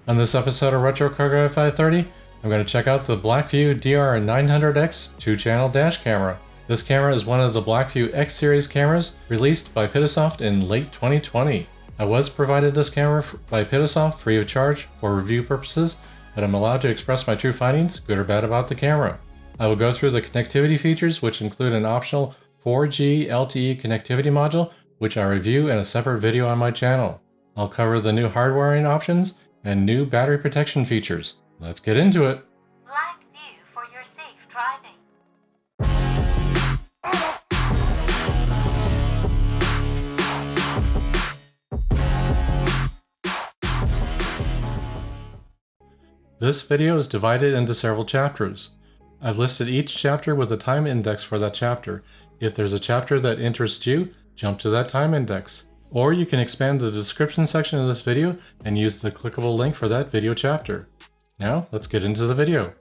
On this episode of Retro Cargo 530, I'm going to check out the BlackVue DR900X 2-channel dash camera. This camera is one of the BlackVue X series cameras released by Pittasoft in late 2020. I was provided this camera by Pittasoft free of charge for review purposes, but I'm allowed to express my true findings, good or bad, about the camera. I will go through the connectivity features, which include an optional 4G LTE connectivity module, which I review in a separate video on my channel. I'll cover the new hardwiring options and new battery protection features. Let's get into it. BlackVue for your safe driving. This video is divided into several chapters. I've listed each chapter with a time index for that chapter. If there's a chapter that interests you, jump to that time index. Or you can expand the description section of this video and use the clickable link for that video chapter. Now, let's get into the video.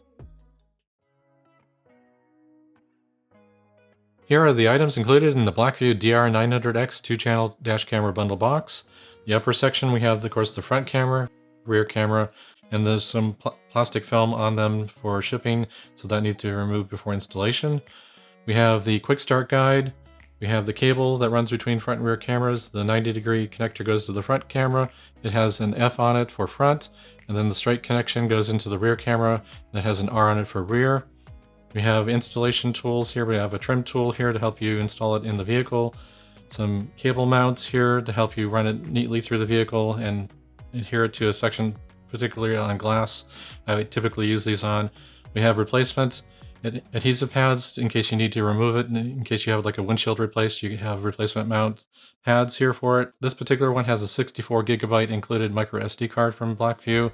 Here are the items included in the BlackVue DR900X 2-channel dash camera bundle box. The upper section we have, of course, the front camera, rear camera, and there's some plastic film on them for shipping, so that needs to be removed before installation. We have the quick start guide. We have the cable that runs between front and rear cameras. The 90-degree connector goes to the front camera. It has an F on it for front, and then the straight connection goes into the rear camera, and it has an R on it for rear. We have installation tools here. We have a trim tool here to help you install it in the vehicle. Some cable mounts here to help you run it neatly through the vehicle and adhere it to a section, particularly on glass. I typically use these on. We have replacement adhesive pads in case you need to remove it. In case you have like a windshield replaced, you have replacement mount pads here for it. This particular one has a 64 gigabyte included micro SD card from BlackVue.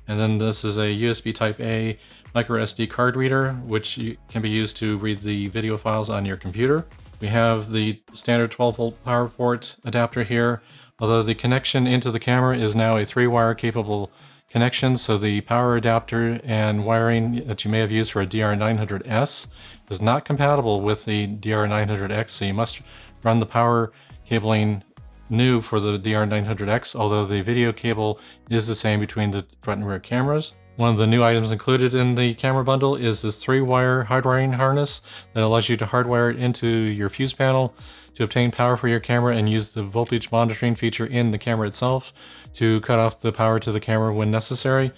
And then this is a USB type A micro SD card reader, which can be used to read the video files on your computer. We have the standard 12 volt power port adapter here, although the connection into the camera is now a 3-wire capable connection, so the power adapter and wiring that you may have used for a DR900S is not compatible with the DR900X, so you must run the power cabling new for the DR900X, although the video cable is the same between the front and rear cameras. One of the new items included in the camera bundle is this 3-wire hardwiring harness that allows you to hardwire it into your fuse panel to obtain power for your camera and use the voltage monitoring feature in the camera itself to cut off the power to the camera when necessary.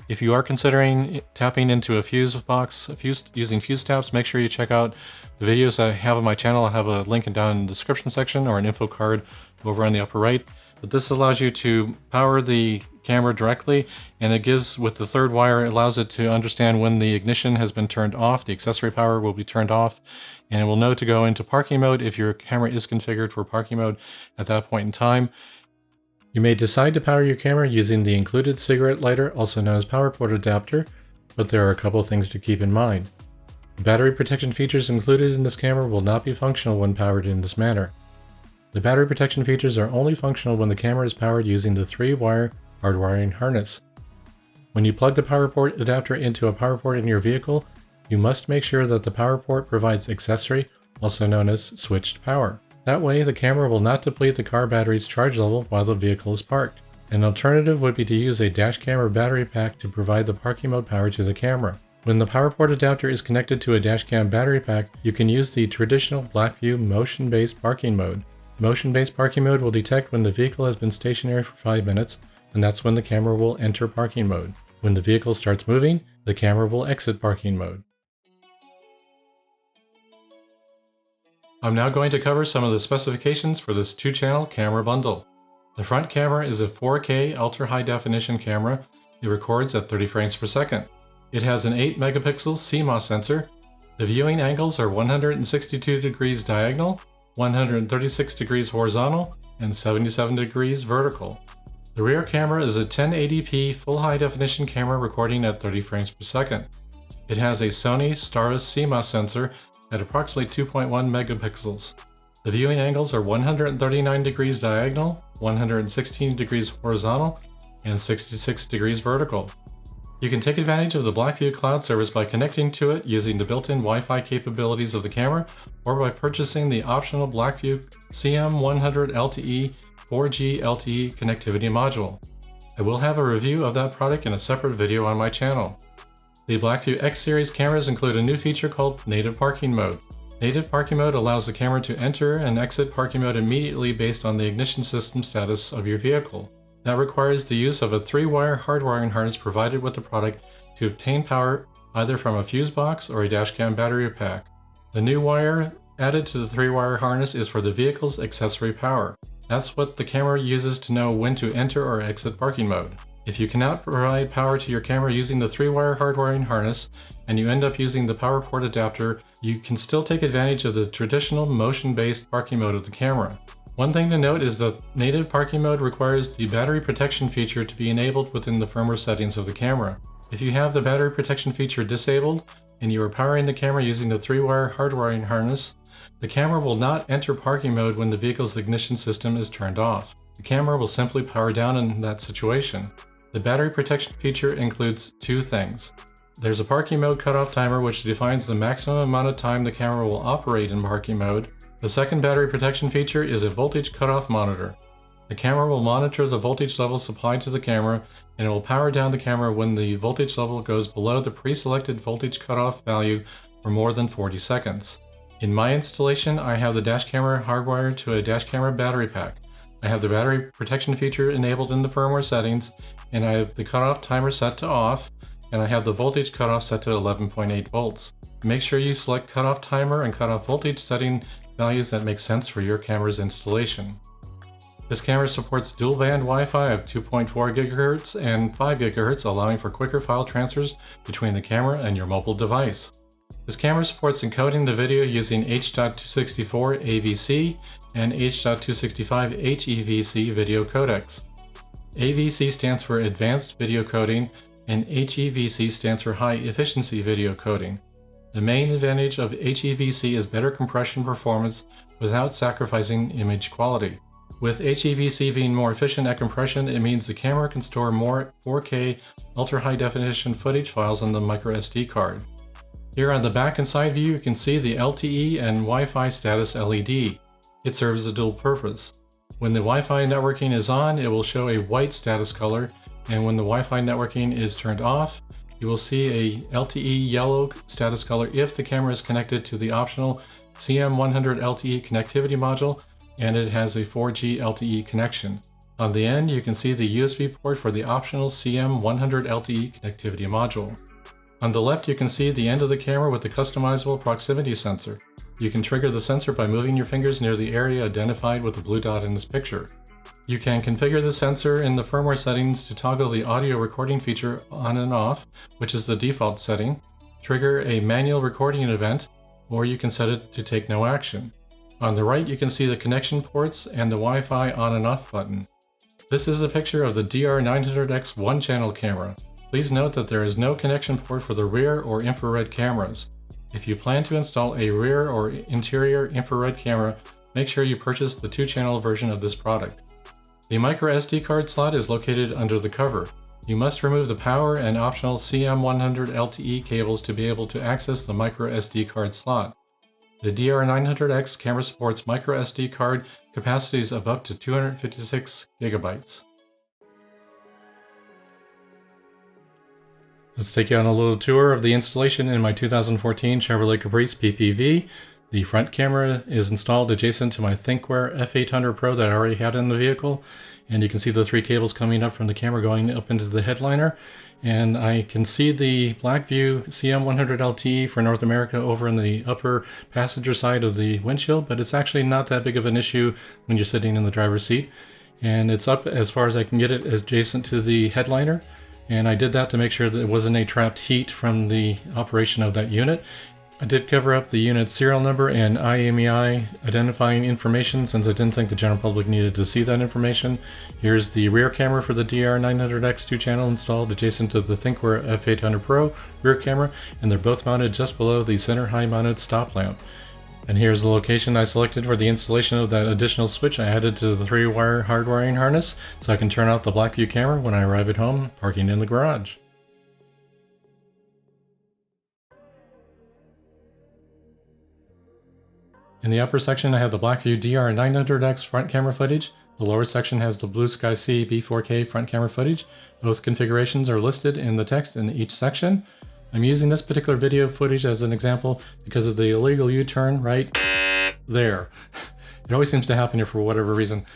If you are considering tapping into a fuse box, using fuse taps, make sure you check out the videos I have on my channel. I'll have a link down in the description section or an info card over on the upper right. But this allows you to power the camera directly, and it gives, with the 3rd wire, it allows it to understand when the ignition has been turned off, the accessory power will be turned off, and it will know to go into parking mode if your camera is configured for parking mode at that point in time. You may decide to power your camera using the included cigarette lighter, also known as power port adapter, but there are a couple things to keep in mind. The battery protection features included in this camera will not be functional when powered in this manner. The battery protection features are only functional when the camera is powered using the 3-wire hardwiring harness. When you plug the power port adapter into a power port in your vehicle, you must make sure that the power port provides accessory, also known as switched power. That way, the camera will not deplete the car battery's charge level while the vehicle is parked. An alternative would be to use a dash camera battery pack to provide the parking mode power to the camera. When the power port adapter is connected to a dash cam battery pack, you can use the traditional BlackVue motion-based parking mode. Motion-based parking mode will detect when the vehicle has been stationary for 5 minutes, and that's when the camera will enter parking mode. When the vehicle starts moving, the camera will exit parking mode. I'm now going to cover some of the specifications for this 2-channel camera bundle. The front camera is a 4K ultra high definition camera. It records at 30 frames per second. It has an 8 megapixel CMOS sensor. The viewing angles are 162 degrees diagonal, 136 degrees horizontal, and 77 degrees vertical. The rear camera is a 1080p full high definition camera recording at 30 frames per second. It has a Sony Staris CMOS sensor at approximately 2.1 megapixels. The viewing angles are 139 degrees diagonal, 116 degrees horizontal, and 66 degrees vertical. You can take advantage of the BlackVue cloud service by connecting to it using the built-in Wi-Fi capabilities of the camera, or by purchasing the optional BlackVue CM100 LTE 4G LTE connectivity module. I will have a review of that product in a separate video on my channel. The BlackVue X series cameras include a new feature called Native Parking Mode. Native Parking Mode allows the camera to enter and exit parking mode immediately based on the ignition system status of your vehicle. That requires the use of a 3-wire hardwiring harness provided with the product to obtain power either from a fuse box or a dashcam battery pack. The new wire added to the 3-wire harness is for the vehicle's accessory power. That's what the camera uses to know when to enter or exit parking mode. If you cannot provide power to your camera using the 3-wire hardwiring harness, and you end up using the power port adapter, you can still take advantage of the traditional motion-based parking mode of the camera. One thing to note is that native parking mode requires the battery protection feature to be enabled within the firmware settings of the camera. If you have the battery protection feature disabled, and you are powering the camera using the 3-wire hardwiring harness, the camera will not enter parking mode when the vehicle's ignition system is turned off. The camera will simply power down in that situation. The battery protection feature includes two things. There's a parking mode cutoff timer which defines the maximum amount of time the camera will operate in parking mode. The second battery protection feature is a voltage cutoff monitor. The camera will monitor the voltage level supplied to the camera, and it will power down the camera when the voltage level goes below the pre-selected voltage cutoff value for more than 40 seconds. In my installation, I have the dash camera hardwired to a dash camera battery pack. I have the battery protection feature enabled in the firmware settings, and I have the cutoff timer set to off, and I have the voltage cutoff set to 11.8 volts. Make sure you select cutoff timer and cutoff voltage setting values that make sense for your camera's installation. This camera supports dual band Wi-Fi of 2.4 GHz and 5 GHz, allowing for quicker file transfers between the camera and your mobile device. This camera supports encoding the video using H.264 AVC and H.265 HEVC video codecs. AVC stands for Advanced Video Coding, and HEVC stands for High Efficiency Video Coding. The main advantage of HEVC is better compression performance without sacrificing image quality. With HEVC being more efficient at compression, it means the camera can store more 4K ultra-high definition footage files on the microSD card. Here on the back and side view, you can see the LTE and Wi-Fi status LED. It serves a dual purpose. When the Wi-Fi networking is on, it will show a white status color, and when the Wi-Fi networking is turned off, you will see a LTE yellow status color if the camera is connected to the optional CM100 LTE connectivity module and it has a 4G LTE connection. On the end, you can see the USB port for the optional CM100 LTE connectivity module. On the left, you can see the end of the camera with the customizable proximity sensor. You can trigger the sensor by moving your fingers near the area identified with the blue dot in this picture. You can configure the sensor in the firmware settings to toggle the audio recording feature on and off, which is the default setting, trigger a manual recording event, or you can set it to take no action. On the right, you can see the connection ports and the Wi-Fi on and off button. This is a picture of the DR900X one-channel camera. Please note that there is no connection port for the rear or infrared cameras. If you plan to install a rear or interior infrared camera, make sure you purchase the 2-channel version of this product. The microSD card slot is located under the cover. You must remove the power and optional CM100 LTE cables to be able to access the microSD card slot. The DR900X camera supports microSD card capacities of up to 256 gigabytes. Let's take you on a little tour of the installation in my 2014 Chevrolet Caprice PPV. The front camera is installed adjacent to my ThinkWare F800 Pro that I already had in the vehicle, and you can see the 3 cables coming up from the camera going up into the headliner. And I can see the BlackVue CM100 LTE for North America over in the upper passenger side of the windshield, but it's actually not that big of an issue when you're sitting in the driver's seat. And it's up as far as I can get it adjacent to the headliner. And I did that to make sure that it wasn't a trapped heat from the operation of that unit. I did cover up the unit serial number and IMEI identifying information since I didn't think the general public needed to see that information. Here's the rear camera for the DR900X channel installed adjacent to the ThinkWare F800 Pro rear camera, and they're both mounted just below the center high mounted stop lamp. And here's the location I selected for the installation of that additional switch I added to the 3-wire hardwiring harness so I can turn off the BlackVue camera when I arrive at home parking in the garage. In the upper section, I have the BlackVue DR900X front camera footage. The lower section has the Blue Sky Sea B4K front camera footage. Both configurations are listed in the text in each section. I'm using this particular video footage as an example because of the illegal U-turn right there. It always seems to happen here for whatever reason.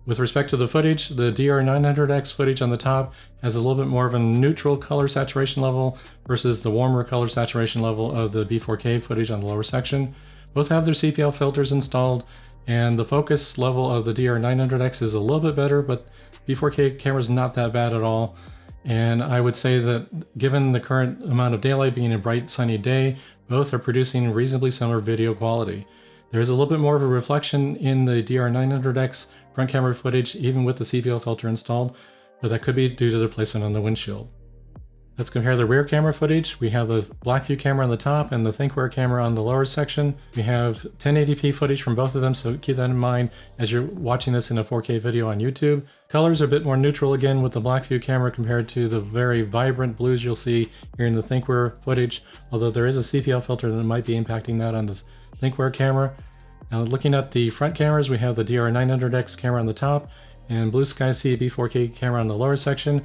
With respect to the footage, the DR900X footage on the top has a little bit more of a neutral color saturation level versus the warmer color saturation level of the B4K footage on the lower section. Both have their CPL filters installed, and the focus level of the DR900X is a little bit better, but B4K camera is not that bad at all. And I would say that given the current amount of daylight being a bright sunny day, both are producing reasonably similar video quality. There's a little bit more of a reflection in the DR900X front camera footage, even with the CPL filter installed, but that could be due to the placement on the windshield. Let's compare the rear camera footage. We have the BlackVue camera on the top and the ThinkWare camera on the lower section. We have 1080p footage from both of them, so keep that in mind as you're watching this in a 4K video on YouTube. Colors are a bit more neutral again with the BlackVue camera compared to the very vibrant blues you'll see here in the ThinkWare footage, although there is a CPL filter that might be impacting that on the ThinkWare camera. Now looking at the front cameras, we have the DR900X camera on the top and Blue Sky Sea B4K camera on the lower section.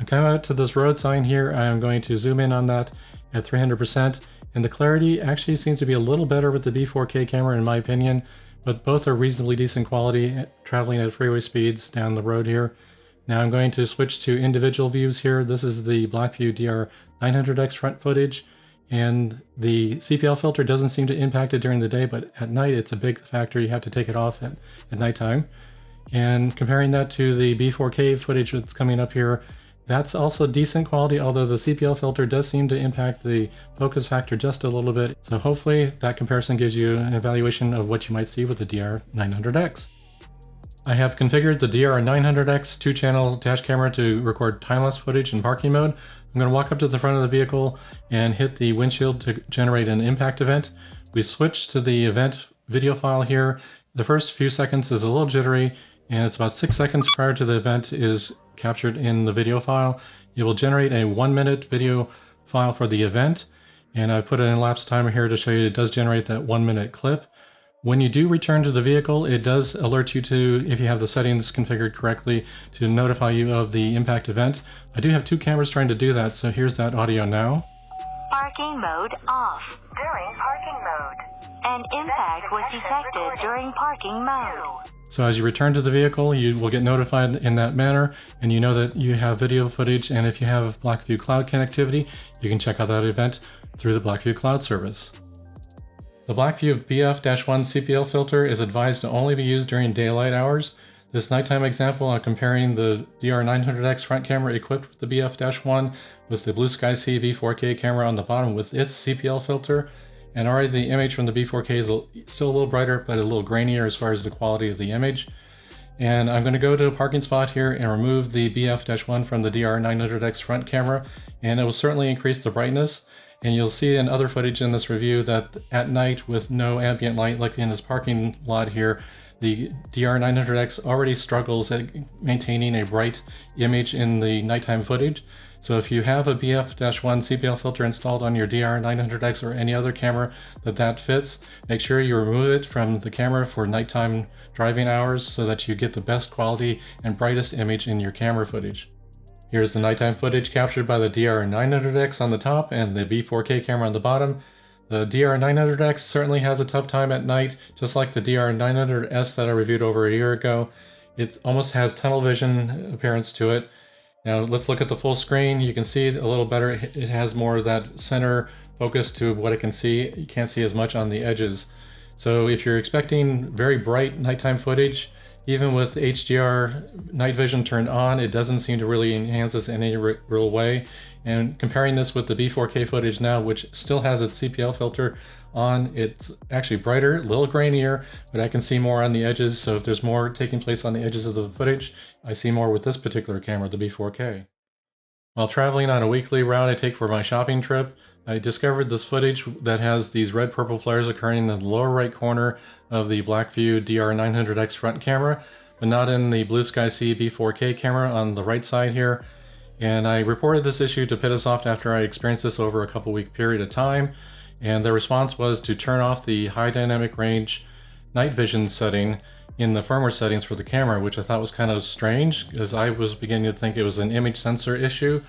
I'm coming out to this road sign here. I'm going to zoom in on that at 300%, and the clarity actually seems to be a little better with the B4K camera in my opinion, but both are reasonably decent quality traveling at freeway speeds down the road here. Now I'm going to switch to individual views here. This is the BlackVue DR900X front footage, and the CPL filter doesn't seem to impact it during the day, but at night it's a big factor. You have to take it off at nighttime. And comparing that to the B4K footage that's coming up here, that's also decent quality, although the CPL filter does seem to impact the focus factor just a little bit. So hopefully that comparison gives you an evaluation of what you might see with the DR900X. I have configured the DR900X 2-channel dash camera to record time-lapse footage in parking mode. I'm going to walk up to the front of the vehicle and hit the windshield to generate an impact event. We switch to the event video file here. The first few seconds is a little jittery, and it's about 6 seconds prior to the event is captured in the video file. It will generate a 1-minute video file for the event, and I put an elapsed timer here to show you it does generate that 1-minute clip. When you do return to the vehicle, it does alert you to, if you have the settings configured correctly, to notify you of the impact event. I do have 2 cameras trying to do that, so here's that audio now. Parking mode off. During parking mode. An impact was detected during parking mode. So as you return to the vehicle, you will get notified in that manner, and you know that you have video footage, and if you have BlackVue Cloud connectivity, you can check out that event through the BlackVue Cloud service. The BlackVue BF-1 CPL filter is advised to only be used during daylight hours. This nighttime example, I'm comparing the DR900X front camera equipped with the BF-1 with the Blue Sky Sea B4K camera on the bottom with its CPL filter. And already the image from the B4K is still a little brighter, but a little grainier as far as the quality of the image. And I'm going to go to a parking spot here and remove the BF-1 from the DR900X front camera, and it will certainly increase the brightness. And you'll see in other footage in this review that at night with no ambient light, like in this parking lot here, the DR900X already struggles at maintaining a bright image in the nighttime footage. So if you have a BF-1 CPL filter installed on your DR900X or any other camera that fits, make sure you remove it from the camera for nighttime driving hours so that you get the best quality and brightest image in your camera footage. Here's the nighttime footage captured by the DR900X on the top and the B4K camera on the bottom. The DR900X certainly has a tough time at night, just like the DR900S that I reviewed over a year ago. It almost has tunnel vision appearance to it. Now let's look at the full screen. You can see it a little better. It has more of that center focus to what it can see. You can't see as much on the edges. So if you're expecting very bright nighttime footage, even with HDR night vision turned on, it doesn't seem to really enhance this in any real way. And comparing this with the B4K footage now, which still has its CPL filter on, it's actually brighter, a little grainier, but I can see more on the edges. So if there's more taking place on the edges of the footage, I see more with this particular camera, the B4K. While traveling on a weekly route I take for my shopping trip, I discovered this footage that has these red-purple flares occurring in the lower right corner of the BlackVue DR900X front camera, but not in the Blue Sky Sea B4K camera on the right side here. And I reported this issue to Pittasoft after I experienced this over a couple week period of time, and their response was to turn off the high dynamic range night vision setting in the firmware settings for the camera, which I thought was kind of strange because I was beginning to think it was an image sensor issue,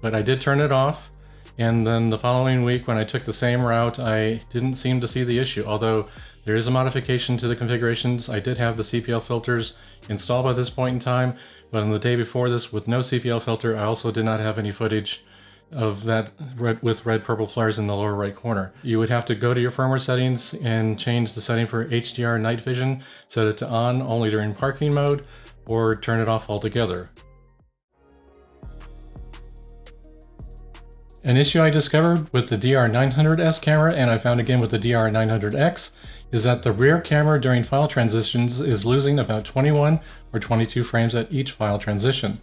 but I did turn it off. And then the following week when I took the same route, I didn't seem to see the issue. Although there is a modification to the configurations. I did have the CPL filters installed by this point in time, but on the day before this with no CPL filter, I also did not have any footage of that with red purple flares in the lower right corner. You would have to go to your firmware settings and change the setting for HDR night vision, set it to on only during parking mode, or turn it off altogether. An issue I discovered with the DR900S camera, and I found again with the DR900X, is that the rear camera during file transitions is losing about 21 or 22 frames at each file transition.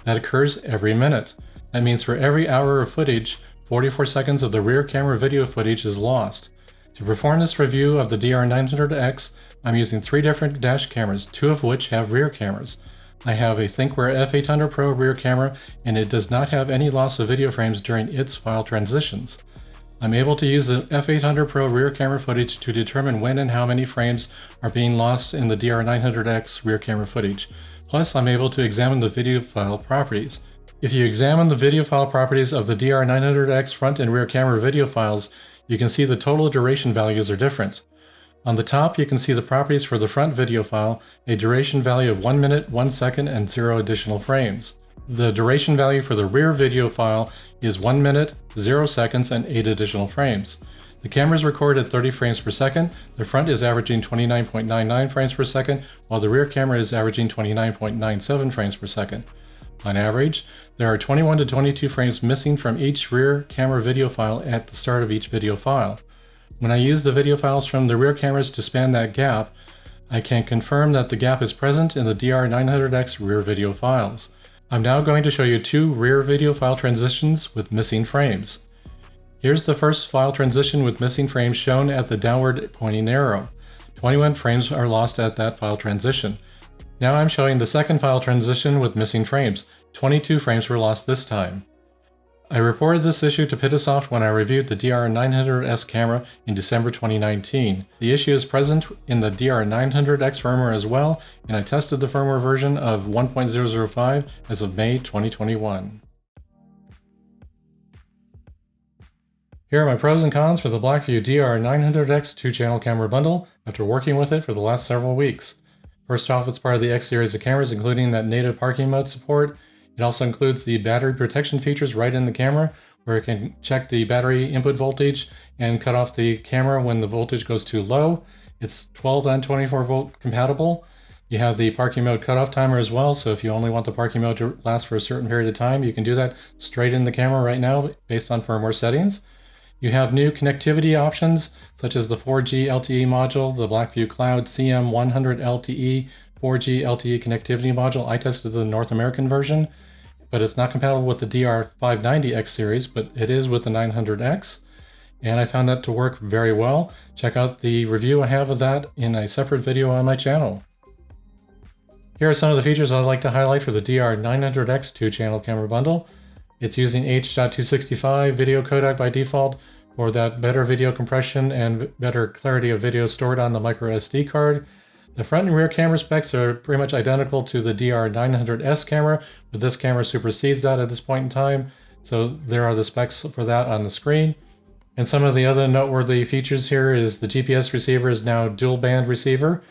That occurs every minute. That means for every hour of footage, 44 seconds of the rear camera video footage is lost. To perform this review of the DR900X, I'm using 3 different dash cameras, 2 of which have rear cameras. I have a ThinkWare F800 Pro rear camera, and it does not have any loss of video frames during its file transitions. I'm able to use the F800 Pro rear camera footage to determine when and how many frames are being lost in the DR900X rear camera footage. Plus, I'm able to examine the video file properties. If you examine the video file properties of the DR900X front and rear camera video files, you can see the total duration values are different. On the top, you can see the properties for the front video file, a duration value of 1 minute, 1 second, and 0 additional frames. The duration value for the rear video file is 1 minute, 0 seconds, and 8 additional frames. The cameras record at 30 frames per second, the front is averaging 29.99 frames per second, while the rear camera is averaging 29.97 frames per second. On average, there are 21 to 22 frames missing from each rear camera video file at the start of each video file. When I use the video files from the rear cameras to span that gap, I can confirm that the gap is present in the DR900X rear video files. I'm now going to show you 2 rear video file transitions with missing frames. Here's the first file transition with missing frames shown at the downward pointing arrow. 21 frames are lost at that file transition. Now I'm showing the second file transition with missing frames. 22 frames were lost this time. I reported this issue to Pittasoft when I reviewed the DR900S camera in December 2019. The issue is present in the DR900X firmware as well, and I tested the firmware version of 1.005 as of May 2021. Here are my pros and cons for the BlackVue DR900X 2-channel camera bundle after working with it for the last several weeks. First off, it's part of the X series of cameras, including that native parking mode support. It also includes the battery protection features right in the camera, where it can check the battery input voltage and cut off the camera when the voltage goes too low. It's 12 and 24 volt compatible. You have the parking mode cutoff timer as well, so if you only want the parking mode to last for a certain period of time, you can do that straight in the camera right now based on firmware settings. You have new connectivity options, such as the 4G LTE module, the BlackVue Cloud CM100 LTE 4G LTE connectivity module. I tested the North American version, but it's not compatible with the DR590X series, but it is with the 900X, and I found that to work very well. Check out the review I have of that in a separate video on my channel. Here are some of the features I'd like to highlight for the DR900X 2-channel camera bundle. It's using H.265 video codec by default for that better video compression and better clarity of video stored on the micro SD card. The front and rear camera specs are pretty much identical to the DR900S camera, but this camera supersedes that at this point in time, so there are the specs for that on the screen. And some of the other noteworthy features here is the GPS receiver is now dual band receiver.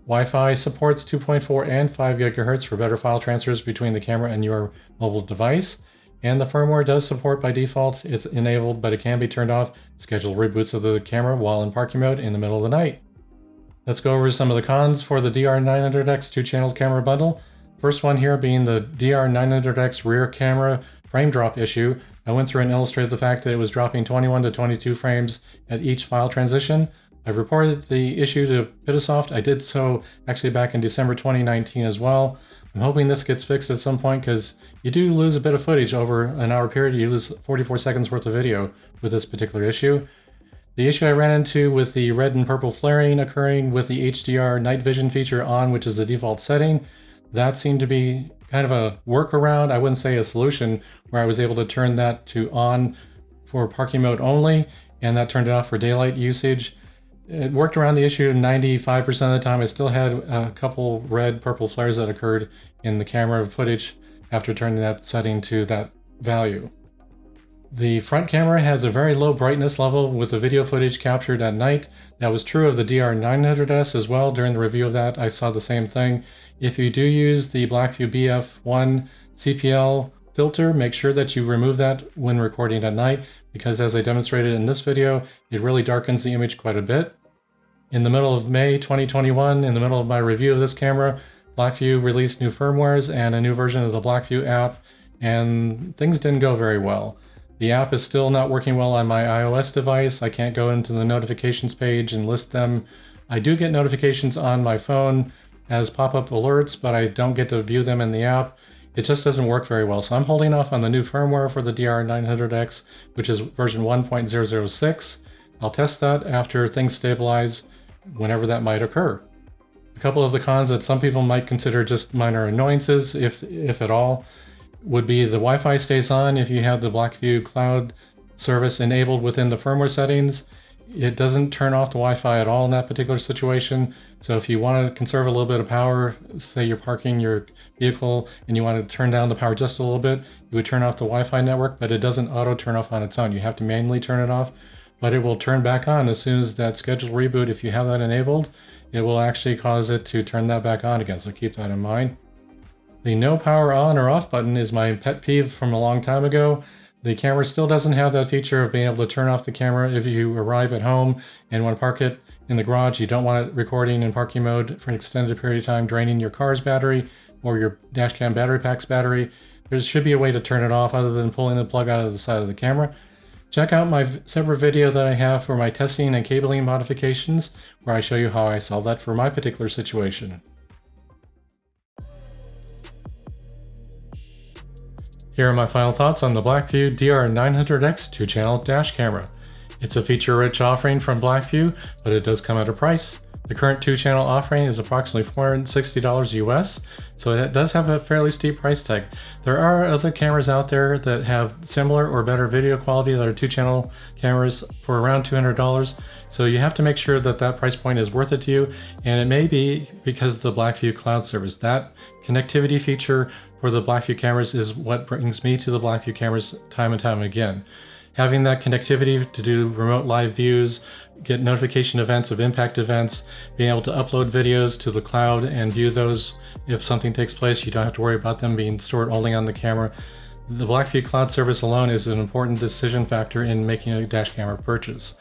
Wi-Fi supports 2.4 and 5 GHz for better file transfers between the camera and your mobile device. And the firmware does support by default. It's enabled, but it can be turned off. Schedule reboots of the camera while in parking mode in the middle of the night. Let's go over some of the cons for the DR900X 2-channel camera bundle. First one here being the DR900X rear camera frame drop issue. I went through and illustrated the fact that it was dropping 21 to 22 frames at each file transition. I've reported the issue to Pittasoft. I did so actually back in December 2019 as well. I'm hoping this gets fixed at some point because you do lose a bit of footage over an hour period. You lose 44 seconds worth of video with this particular issue. The issue I ran into with the red and purple flaring occurring with the HDR night vision feature on, which is the default setting, that seemed to be kind of a workaround. I wouldn't say a solution, where I was able to turn that to on for parking mode only, and that turned it off for daylight usage. It worked around the issue 95% of the time. I still had a couple red purple flares that occurred in the camera footage after turning that setting to that value. The front camera has a very low brightness level with the video footage captured at night. That was true of the DR900S as well. During the review of that, I saw the same thing. If you do use the BlackVue BF1 CPL filter, make sure that you remove that when recording at night, because as I demonstrated in this video, it really darkens the image quite a bit. In the middle of May 2021, in the middle of my review of this camera, BlackVue released new firmwares and a new version of the BlackVue app, and things didn't go very well. The app is still not working well on my iOS device. I can't go into the notifications page and list them. I do get notifications on my phone as pop-up alerts, but I don't get to view them in the app. It just doesn't work very well. So I'm holding off on the new firmware for the DR900X, which is version 1.006. I'll test that after things stabilize, whenever that might occur. A couple of the cons that some people might consider just minor annoyances, if at all, would be the Wi-Fi stays on if you have the BlackVue cloud service enabled within the firmware settings. It doesn't turn off the Wi-Fi at all in that particular situation. So if you want to conserve a little bit of power, say you're parking your vehicle and you want to turn down the power just a little bit, you would turn off the Wi-Fi network, but it doesn't auto turn off on its own. You have to manually turn it off, but it will turn back on as soon as that scheduled reboot. If you have that enabled, it will actually cause it to turn that back on again. So keep that in mind. The no power on or off button is my pet peeve from a long time ago. The camera still doesn't have that feature of being able to turn off the camera if you arrive at home and want to park it in the garage. You don't want it recording in parking mode for an extended period of time, draining your car's battery or your dashcam battery pack's battery. There should be a way to turn it off other than pulling the plug out of the side of the camera. Check out my separate video that I have for my testing and cabling modifications, where I show you how I solved that for my particular situation. Here are my final thoughts on the BlackVue DR900X 2-channel dash camera. It's a feature-rich offering from BlackVue, but it does come at a price. The current 2-channel offering is approximately $460 US, so it does have a fairly steep price tag. There are other cameras out there that have similar or better video quality that are 2-channel cameras for around $200, so you have to make sure that that price point is worth it to you, and it may be because of the BlackVue cloud service. That connectivity feature for the BlackVue cameras is what brings me to the BlackVue cameras time and time again. Having that connectivity to do remote live views, get notification events of impact events, being able to upload videos to the cloud and view those if something takes place, you don't have to worry about them being stored only on the camera. The BlackVue cloud service alone is an important decision factor in making a dash camera purchase.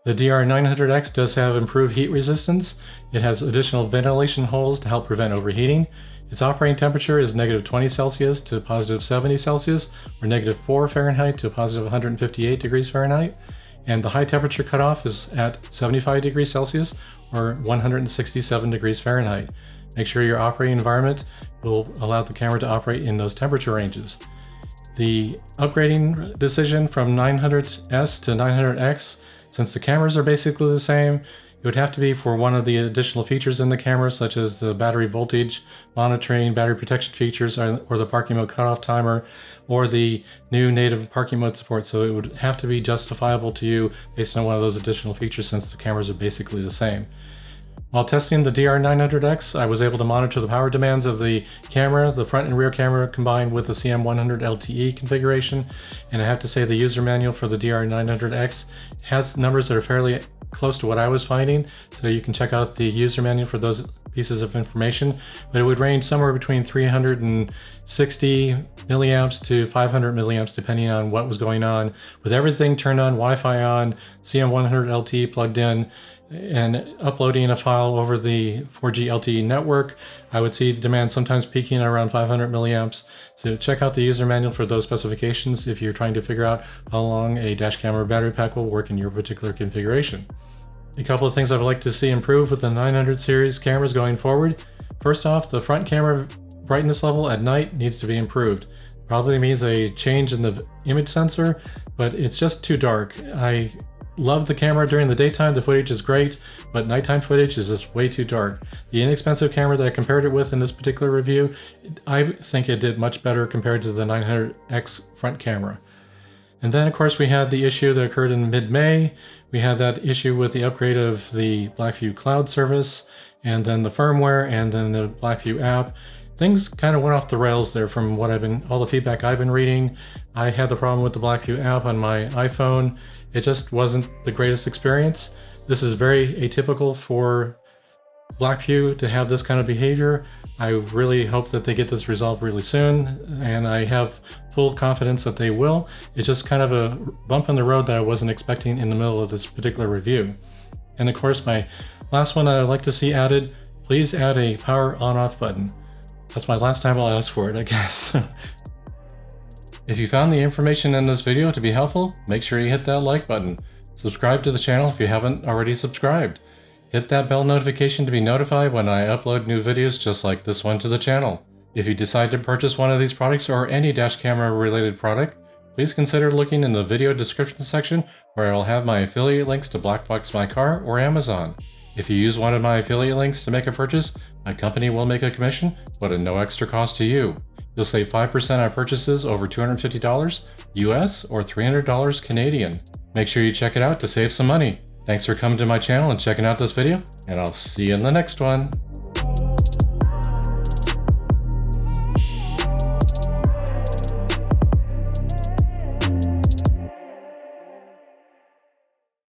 The DR900X does have improved heat resistance. It has additional ventilation holes to help prevent overheating. Its operating temperature is -20 Celsius to +70 Celsius, or -4 Fahrenheit to +158 degrees Fahrenheit. And the high temperature cutoff is at 75 degrees Celsius, or 167 degrees Fahrenheit. Make sure your operating environment will allow the camera to operate in those temperature ranges. The upgrading decision from 900S to 900X, since the cameras are basically the same, it would have to be for one of the additional features in the camera, such as the battery voltage monitoring, battery protection features, or the parking mode cutoff timer, or the new native parking mode support. So it would have to be justifiable to you based on one of those additional features, since the cameras are basically the same. While testing the DR900X, I was able to monitor the power demands of the camera, the front and rear camera combined with the CM100 LTE configuration, and I have to say the user manual for the DR900X has numbers that are fairly close to what I was finding, so you can check out the user manual for those pieces of information, but it would range somewhere between 360 milliamps to 500 milliamps depending on what was going on. With everything turned on, Wi-Fi on, CM100 LTE plugged in, and uploading a file over the 4G LTE network, I would see demand sometimes peaking at around 500 milliamps. So check out the user manual for those specifications if you're trying to figure out how long a dash camera battery pack will work in your particular configuration. A couple of things I would like to see improve with the 900 series cameras going forward. First off, the front camera brightness level at night needs to be improved. Probably means a change in the image sensor, but it's just too dark. I love the camera during the daytime, the footage is great, but nighttime footage is just way too dark. The inexpensive camera that I compared it with in this particular review, I think it did much better compared to the 900X front camera. And then of course we had the issue that occurred in mid-May. We had that issue with the upgrade of the BlackVue cloud service, and then the firmware, and then the BlackVue app. Things kind of went off the rails there from what all the feedback I've been reading. I had the problem with the BlackVue app on my iPhone. It just wasn't the greatest experience. This is very atypical for BlackVue to have this kind of behavior. I really hope that they get this resolved really soon, and I have full confidence that they will. It's just kind of a bump in the road that I wasn't expecting in the middle of this particular review. And of course, my last one that I'd like to see added, please add a power on-off button. That's my last time I'll ask for it, I guess. If you found the information in this video to be helpful, make sure you hit that like button. Subscribe to the channel if you haven't already subscribed. Hit that bell notification to be notified when I upload new videos just like this one to the channel. If you decide to purchase one of these products or any dash camera related product, please consider looking in the video description section where I'll have my affiliate links to Blackbox My Car or Amazon. If you use one of my affiliate links to make a purchase, my company will make a commission, but at no extra cost to you. You'll save 5% on purchases over $250 US or $300 Canadian. Make sure you check it out to save some money. Thanks for coming to my channel and checking out this video, and I'll see you in the next one.